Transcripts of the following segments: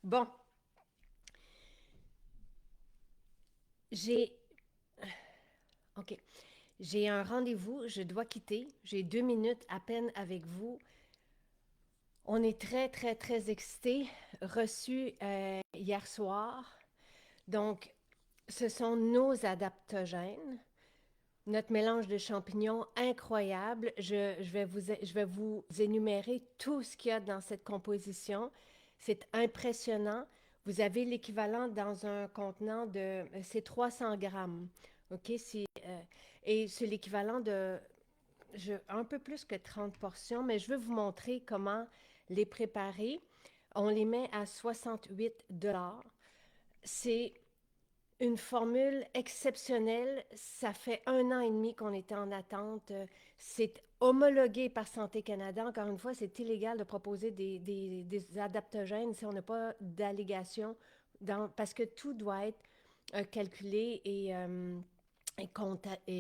Bon, j'ai... OK. J'ai un rendez-vous, je dois quitter. J'ai 2 minutes à peine avec vous. On est très, très, très excités. Reçu hier soir. Donc, ce sont nos adaptogènes. Notre mélange de champignons incroyable. Je vais vous énumérer tout ce qu'il y a dans cette composition. C'est impressionnant. Vous avez l'équivalent dans un contenant de... C'est 300 grammes. OK? Et c'est l'équivalent de un peu plus que 30 portions, mais je veux vous montrer comment les préparer. On les met à 68 $. C'est une formule exceptionnelle. Ça fait 1 an et demi qu'on était en attente. C'est homologué par Santé Canada. Encore une fois, c'est illégal de proposer des adaptogènes si on n'a pas d'allégation, parce que tout doit être calculé et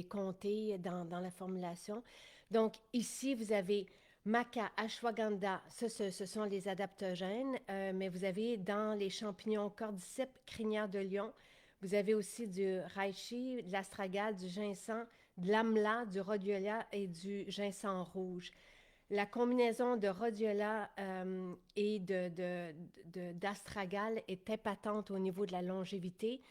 compté dans la formulation. Donc, ici, vous avez maca, ashwagandha, ça, ce sont les adaptogènes, mais vous avez dans les champignons cordyceps, crinière de lion, vous avez aussi du reishi, de l'astragale, du ginseng, de l'amla, du rhodiola et du ginseng rouge. La combinaison de rhodiola et d'astragale est épatante au niveau de la longévité.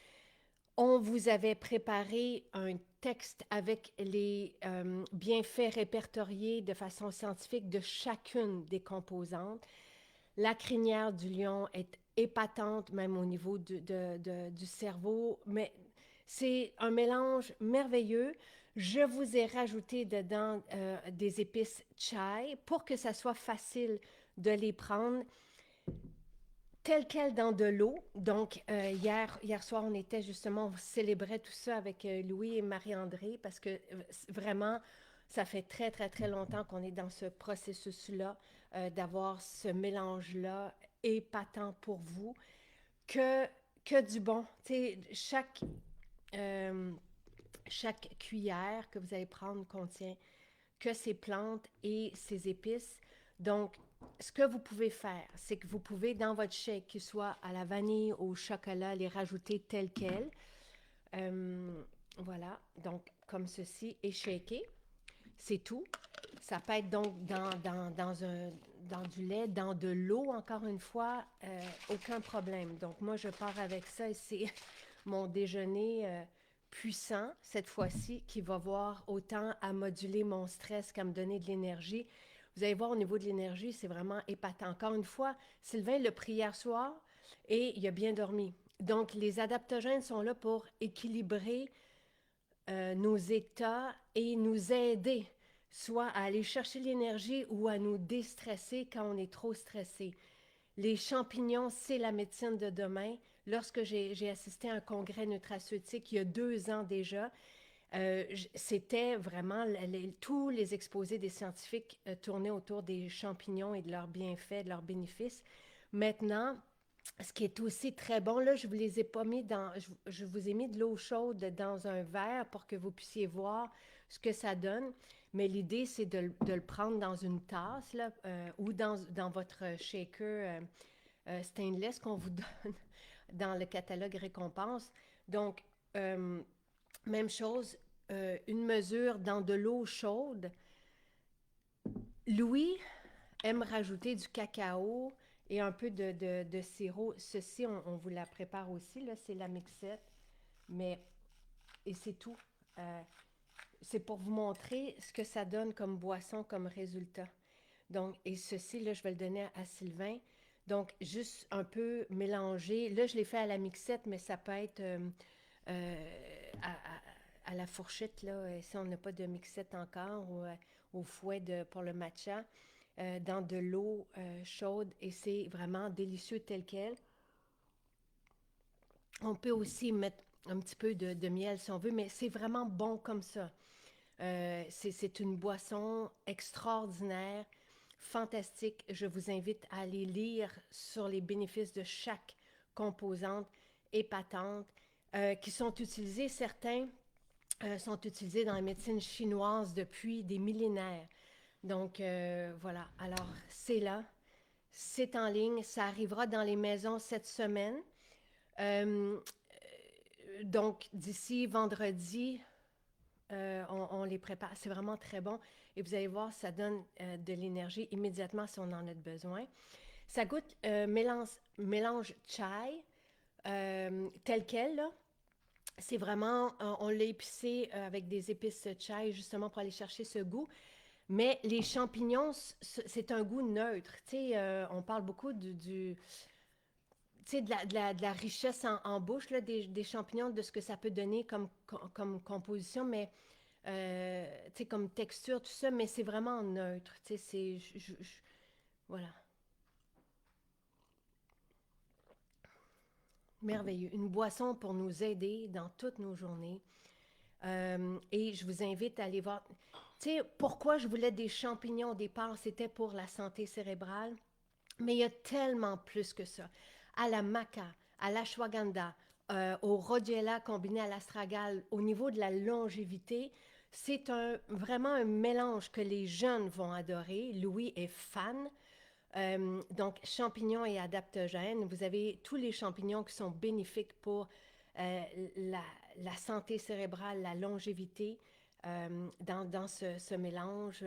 On vous avait préparé un texte avec les bienfaits répertoriés de façon scientifique de chacune des composantes. La crinière du lion est épatante, même au niveau du cerveau, mais c'est un mélange merveilleux. Je vous ai rajouté dedans des épices chai pour que ça soit facile de les prendre tel quel dans de l'eau. Donc, hier soir, on était justement, on célébrait tout ça avec Louis et Marie-André parce que vraiment, ça fait très, très, très longtemps qu'on est dans ce processus-là, d'avoir ce mélange-là épatant pour vous. Que, que du bon. Tu sais, euh, chaque cuillère que vous allez prendre contient que ces plantes et ces épices. Donc, ce que vous pouvez faire, c'est que vous pouvez, dans votre shake, qu'il soit à la vanille ou au chocolat, les rajouter tels quels. Voilà, donc comme ceci, et shaker. C'est tout. Ça peut être donc dans du lait, dans de l'eau, encore une fois, aucun problème. Donc, moi, je pars avec ça et c'est mon déjeuner puissant, cette fois-ci, qui va voir autant à moduler mon stress qu'à me donner de l'énergie. Vous allez voir, au niveau de l'énergie, c'est vraiment épatant. Encore une fois, Sylvain l'a pris hier soir et il a bien dormi. Donc, les adaptogènes sont là pour équilibrer nos états et nous aider soit à aller chercher l'énergie ou à nous déstresser quand on est trop stressé. Les champignons, c'est la médecine de demain. Lorsque j'ai assisté à un congrès nutraceutique il y a 2 ans déjà, c'était vraiment tous les exposés des scientifiques tournaient autour des champignons et de leurs bienfaits, de leurs bénéfices. Maintenant, ce qui est aussi très bon, là, je vous les ai pas mis je vous ai mis de l'eau chaude dans un verre pour que vous puissiez voir ce que ça donne. Mais l'idée, c'est de le prendre dans une tasse là, ou dans votre shaker stainless qu'on vous donne dans le catalogue récompense. Donc, euh, même chose, une mesure dans de l'eau chaude. Louis aime rajouter du cacao et un peu de sirop. Ceci, on vous la prépare aussi, là, c'est la mixette. Mais, et c'est tout. Euh, c'est pour vous montrer ce que ça donne comme boisson, comme résultat. Donc, et ceci, là, je vais le donner à Sylvain. Donc, juste un peu mélanger. Là, je l'ai fait à la mixette, mais ça peut être à la fourchette, là, si on n'a pas de mixette encore, ou au fouet pour le matcha, dans de l'eau chaude. Et c'est vraiment délicieux tel quel. On peut aussi mettre un petit peu de miel si on veut, mais c'est vraiment bon comme ça. C'est une boisson extraordinaire, fantastique. Je vous invite à aller lire sur les bénéfices de chaque composante épatante qui sont utilisés. Certains sont utilisés dans la médecine chinoise depuis des millénaires. Donc voilà, alors c'est là. C'est en ligne. Ça arrivera dans les maisons cette semaine. Euh, donc, d'ici vendredi, on les prépare. C'est vraiment très bon. Et vous allez voir, ça donne de l'énergie immédiatement si on en a besoin. Ça goûte mélange chai, tel quel, là. C'est vraiment, on l'a épicé avec des épices chai, justement pour aller chercher ce goût. Mais les champignons, c'est un goût neutre. Tu sais, on parle beaucoup tu sais, de la richesse en bouche, là, des champignons, de ce que ça peut donner comme composition, mais tu sais, comme texture, tout ça, mais c'est vraiment neutre. Tu sais, voilà, merveilleux. Une boisson pour nous aider dans toutes nos journées. Et je vous invite à aller voir. Tu sais, pourquoi je voulais des champignons au départ, c'était pour la santé cérébrale, mais il y a tellement plus que ça. À la maca, à l'ashwagandha, au rhodiola combiné à l'astragale, au niveau de la longévité, c'est vraiment un mélange que les jeunes vont adorer. Louis est fan. Donc, champignons et adaptogènes. Vous avez tous les champignons qui sont bénéfiques pour euh, la, la santé cérébrale, la longévité dans ce mélange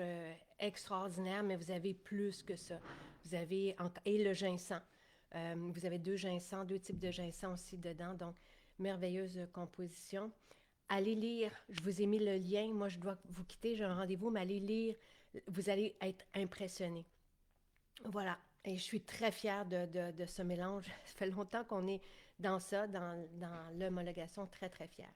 extraordinaire, mais vous avez plus que ça. Vous avez, et le ginseng. Vous avez deux types de ginseng aussi dedans, donc merveilleuse composition. Allez lire, je vous ai mis le lien, moi je dois vous quitter, j'ai un rendez-vous, mais allez lire, vous allez être impressionnés. Voilà. Et je suis très fière de ce mélange. Ça fait longtemps qu'on est dans ça, dans l'homologation, très, très fière.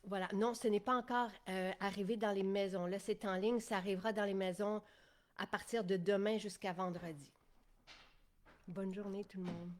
Voilà. Non, ce n'est pas encore arrivé dans les maisons. Là, c'est en ligne. Ça arrivera dans les maisons à partir de demain jusqu'à vendredi. Bonne journée, tout le monde.